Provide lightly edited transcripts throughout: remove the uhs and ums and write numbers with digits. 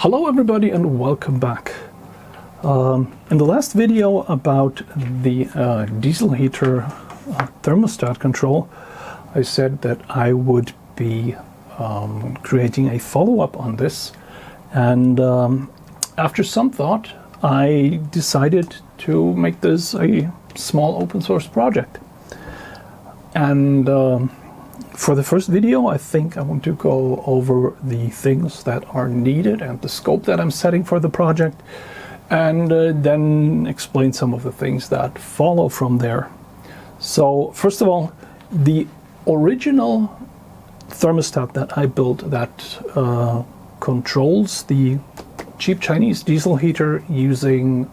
Hello everybody and welcome back. In the last video about the diesel heater thermostat control, I said that I would be creating a follow-up on this, and after some thought I decided to make this a small open source project. And for the first video, I think I want to go over the things that are needed and the scope that I'm setting for the project, and then explain some of the things that follow from there. So first of all, the original thermostat that I built that controls the cheap Chinese diesel heater using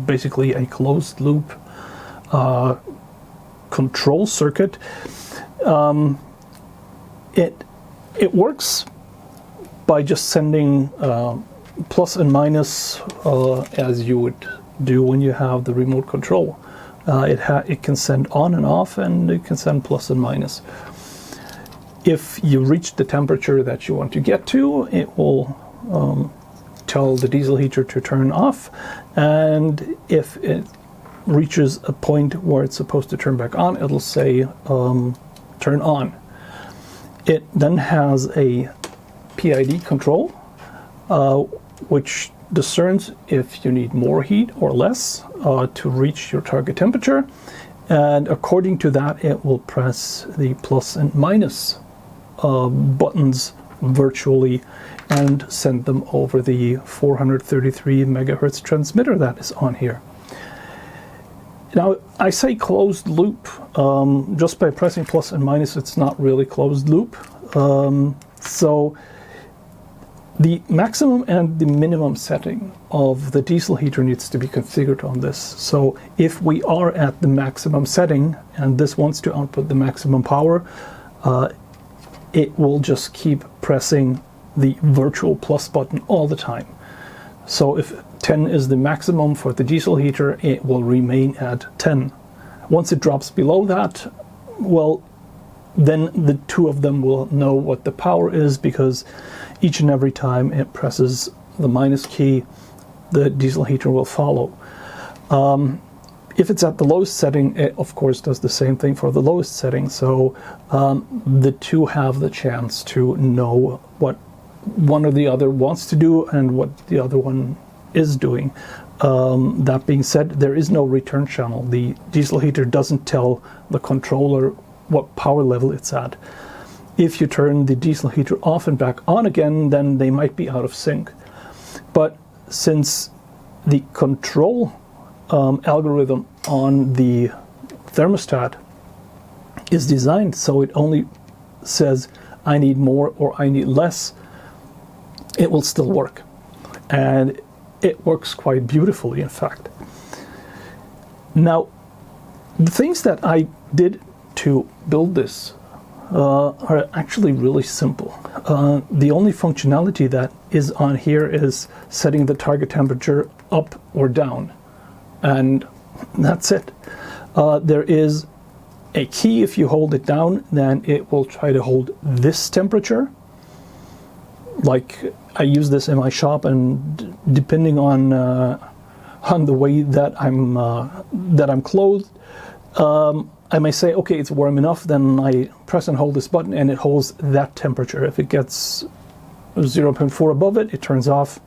basically a closed loop control circuit, it works by just sending plus and minus as you would do when you have the remote control. It can send on and off, and it can send plus and minus. If you reach the temperature that you want to get to, it will tell the diesel heater to turn off, and if it reaches a point where it's supposed to turn back on, it'll say turn on. It then has a PID control, which discerns if you need more heat or less to reach your target temperature, and according to that it will press the plus and minus buttons virtually and send them over the 433 megahertz transmitter that is on here. Now, I say closed loop, just by pressing plus and minus, it's not really closed loop. So the maximum and the minimum setting of the diesel heater needs to be configured on this. So if we are at the maximum setting and this wants to output the maximum power, it will just keep pressing the virtual plus button all the time. So if 10 is the maximum for the diesel heater, it will remain at 10. Once it drops below that, well, then the two of them will know what the power is, because each and every time it presses the minus key, the diesel heater will follow. If it's at the lowest setting, it of course does the same thing for the lowest setting. So the two have the chance to know what one or the other wants to do and what the other one is doing. That being said, there is no return channel. The diesel heater doesn't tell the controller what power level it's at. If you turn the diesel heater off and back on again, then they might be out of sync. But since the control algorithm on the thermostat is designed so it only says I need more or I need less, it will still work, and it works quite beautifully, in fact. Now, the things that I did to build this are actually really simple. The only functionality that is on here is setting the target temperature up or down, and that's it. There is a key. If you hold it down, then it will try to hold this temperature. Like, I use this in my shop, and depending on the way that I'm clothed, I may say, okay, it's warm enough. Then I press and hold this button, and it holds that temperature. If it gets 0.4 above it, it turns off.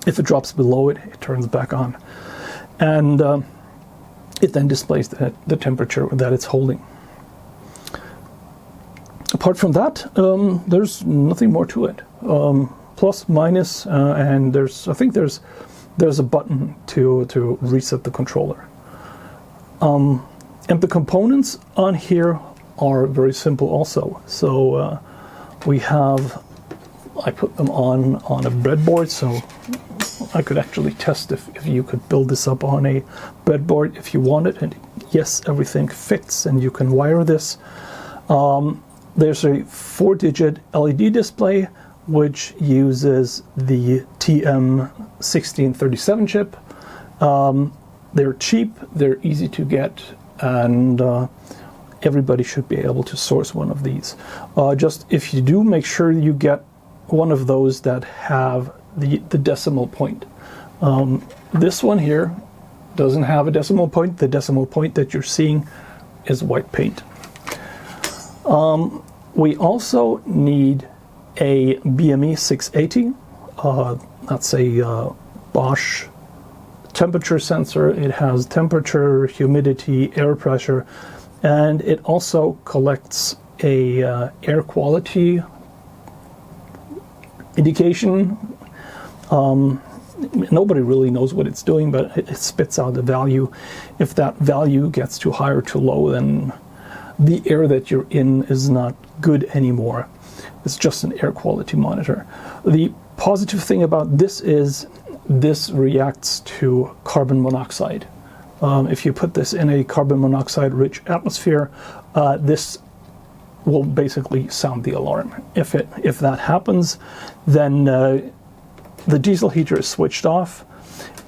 If it drops below it, it turns back on, and it then displays the temperature that it's holding. Apart from that, there's nothing more to it. Plus, minus, and I think there's a button to reset the controller. And the components on here are very simple also. So I put them on a breadboard, so I could actually test if you could build this up on a breadboard if you want it. And yes, everything fits, and you can wire this. There's a 4-digit LED display which uses the TM1637 chip. They're cheap, they're easy to get, and everybody should be able to source one of these. Just if you do, make sure you get one of those that have the decimal point. This one here doesn't have a decimal point. The decimal point that you're seeing is white paint. We also need a BME 680. That's a Bosch temperature sensor. It has temperature, humidity, air pressure, and it also collects a air quality indication. Nobody really knows what it's doing, but it spits out the value. If that value gets too high or too low, then the air that you're in is not good anymore. It's just an air quality monitor. The positive thing about this is this reacts to carbon monoxide. If you put this in a carbon monoxide rich atmosphere, this will basically sound the alarm. If that happens, then the diesel heater is switched off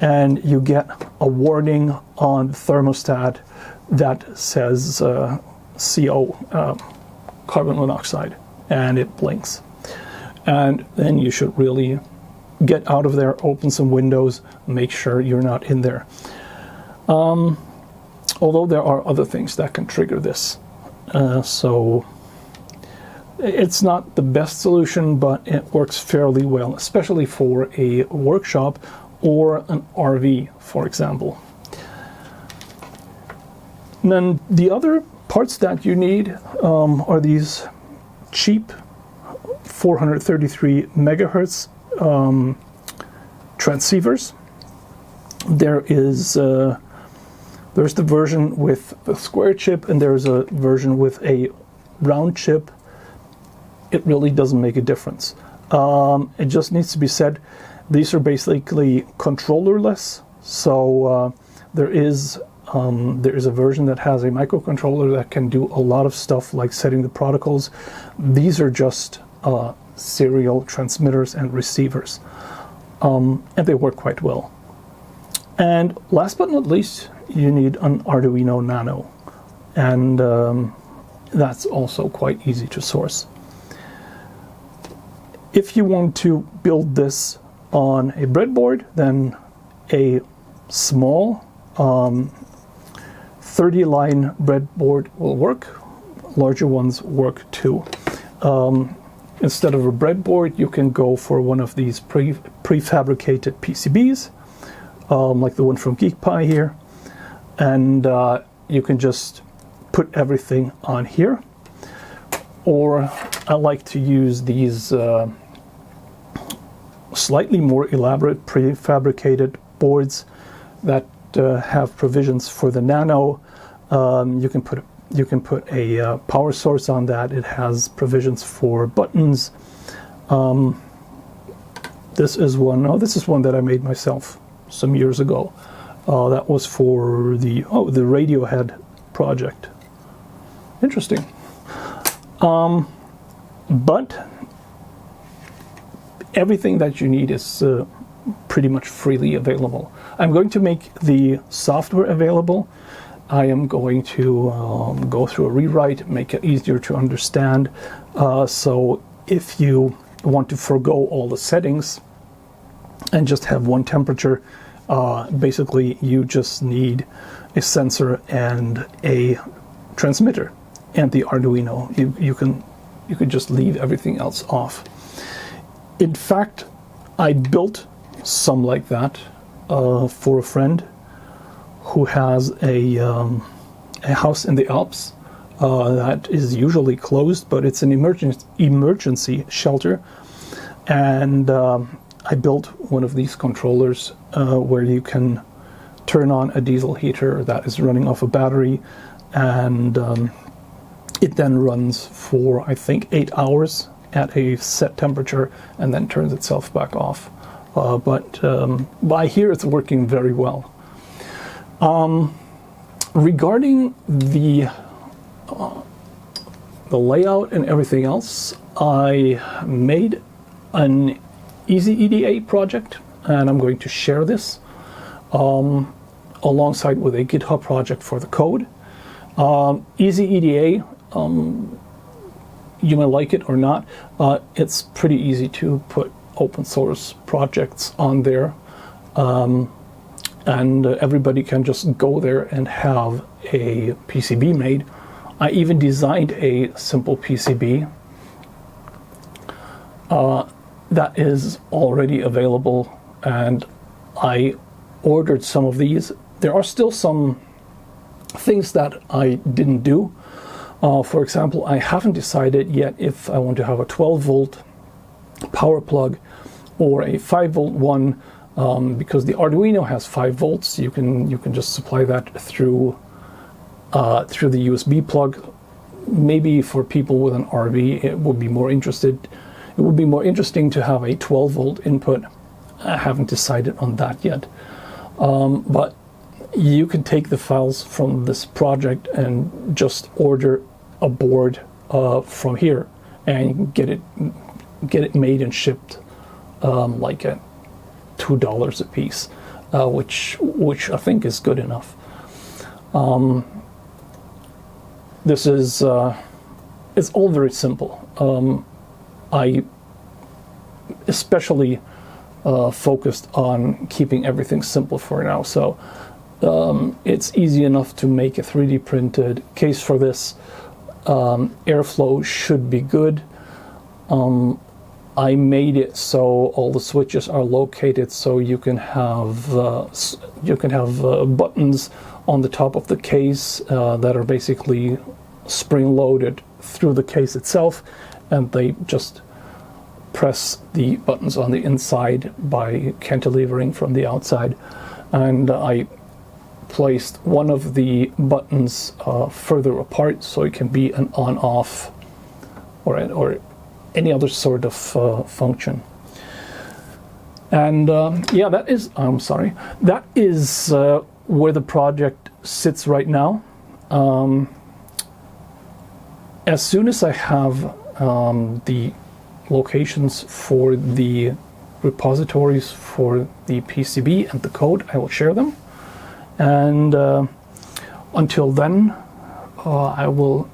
and you get a warning on the thermostat that says CO, carbon monoxide, and it blinks. And then you should really get out of there, open some windows, make sure you're not in there. Although there are other things that can trigger this. So it's not the best solution, but it works fairly well, especially for a workshop or an RV, for example. And then the other parts that you need are these cheap 433 megahertz transceivers. There's the version with the square chip, and there's a version with a round chip. It really doesn't make a difference. It just needs to be said, these are basically controllerless. So there is a version that has a microcontroller that can do a lot of stuff like setting the protocols. These are just serial transmitters and receivers, and they work quite well. And last but not least, you need an Arduino Nano, and that's also quite easy to source. If you want to build this on a breadboard, then a small 30-line breadboard will work. Larger ones work too. Instead of a breadboard, you can go for one of these prefabricated PCBs, like the one from GeekPi here, and you can just put everything on here. Or I like to use these slightly more elaborate prefabricated boards that have provisions for the Nano. You can put a power source on that. It has provisions for buttons. This is one that I made myself some years ago. That was for the Radiohead project. Interesting. But everything that you need is pretty much freely available. I'm going to make the software available. I am going to go through a rewrite, make it easier to understand. So if you want to forgo all the settings and just have one temperature, basically you just need a sensor and a transmitter and the Arduino. You could just leave everything else off. In fact, I built some like that for a friend who has a house in the Alps that is usually closed, but it's an emergency shelter. And I built one of these controllers where you can turn on a diesel heater that is running off a battery, and it then runs for, I think, 8 hours at a set temperature and then turns itself back off. But by here it's working very well. Regarding the layout and everything else, I made an Easy EDA project, and I'm going to share this alongside with a GitHub project for the code. Easy EDA, you may like it or not, it's pretty easy to put open source projects on there, and everybody can just go there and have a PCB made. I even designed a simple PCB that is already available, and I ordered some of these. There are still some things that I didn't do. For example, I haven't decided yet if I want to have a 12 volt power plug or a 5 volt one, because the Arduino has 5 volts. You can just supply that through the USB plug. Maybe for people with an RV, it would be more interesting to have a 12 volt input. I haven't decided on that yet, but you can take the files from this project and just order a board from here and get it made and shipped, like at $2 a piece, which I think is good enough. This is it's all very simple. I especially focused on keeping everything simple for now, so it's easy enough to make a 3D printed case for this. Airflow should be good. I made it so all the switches are located so you can have buttons on the top of the case that are basically spring-loaded through the case itself, and they just press the buttons on the inside by cantilevering from the outside. And I placed one of the buttons further apart so it can be an on-off or any other sort of function. And yeah, that is where the project sits right now. As soon as I have the locations for the repositories for the PCB and the code, I will share them. And until then, I will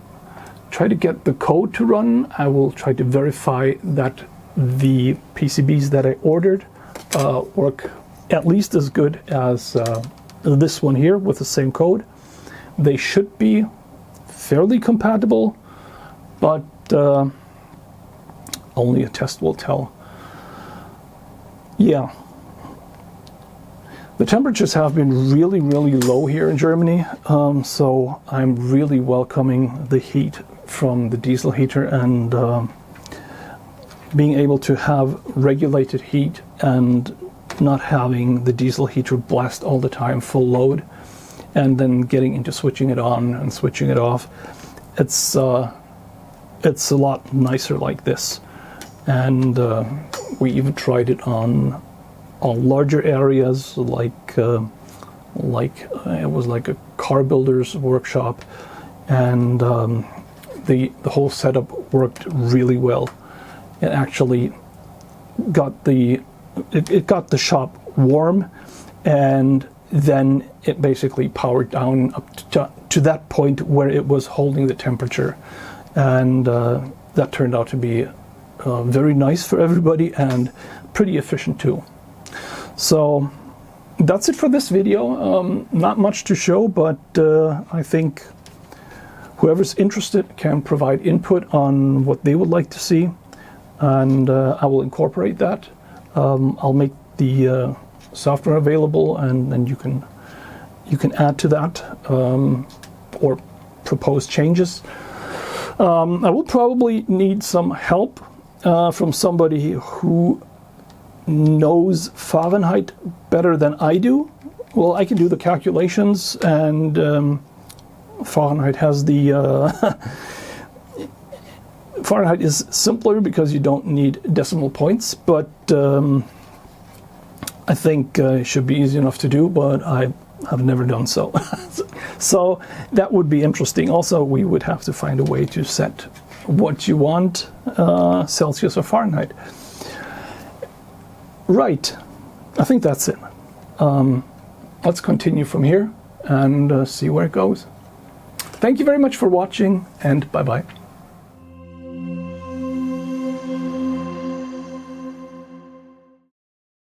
try to get the code to run. I will try to verify that the PCBs that I ordered work at least as good as this one here with the same code. They should be fairly compatible, but only a test will tell. Yeah. The temperatures have been really, really low here in Germany, so I'm really welcoming the heat from the diesel heater, and being able to have regulated heat and not having the diesel heater blast all the time full load, and then getting into switching it on and switching it off. It's a lot nicer like this, and we even tried it on larger areas, like it was like a car builder's workshop, and the whole setup worked really well. It actually got the shop warm, and then it basically powered down up to that point where it was holding the temperature, and that turned out to be very nice for everybody and pretty efficient too. So that's it for this video. Not much to show, but I think whoever's interested can provide input on what they would like to see, and I will incorporate that. I'll make the software available, and then you can add to that or propose changes. I will probably need some help from somebody who knows Fahrenheit better than I do. Well, I can do the calculations, and Fahrenheit has the Fahrenheit is simpler because you don't need decimal points, but I think it should be easy enough to do, but I have never done so. So that would be interesting. Also, we would have to find a way to set what you want, Celsius or Fahrenheit. Right, I think that's it. Let's continue from here and see where it goes. Thank you very much for watching, and bye-bye.